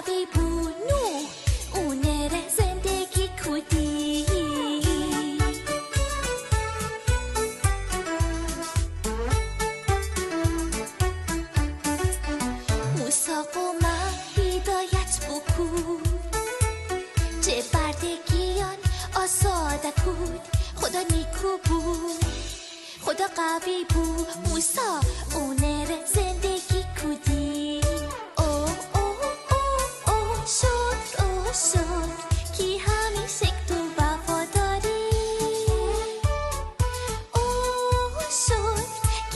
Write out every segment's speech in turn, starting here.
قوی بود اونر زندگی کودی موسا قوما هدایت بکود چه بردگیان آزاده کود خدا نیکو بود خدا قوی بود موسا اونر زندگی کودی شد کی همیشه تو وفاداری شد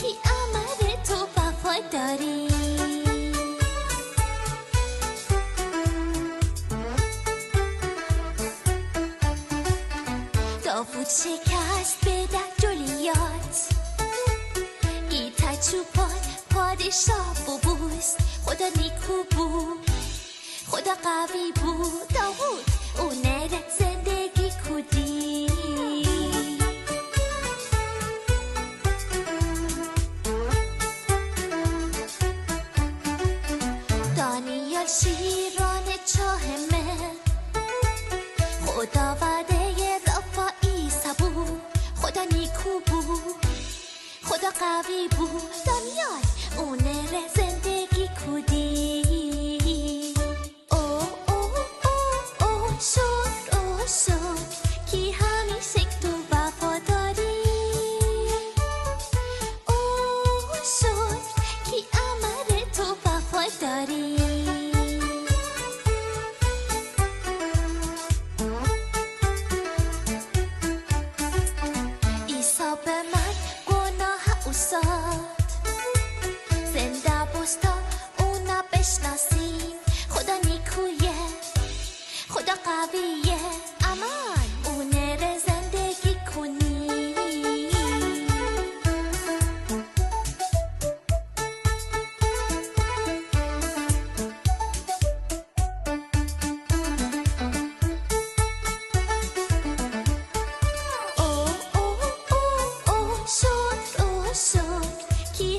کی امر تو وفاداری داوود شکست بده جولیات ای تجربات پادشاه ببوست خدا نیکو بود خدا قوی بود داوود اونر زندگی کودی دانیال شیران چاهمه خدا وعده رفائی سبود خدا نیکو بود خدا قوی بود دانیال اونر زندگی کودی شد کی همیشه تو وفاداری شد کی امر تو وفاداری عیسی به من گناه اوساد زنده بستا اونا بشناسیم خدا نیکویه خدا قویه امان اونر زندگی کنی شد کی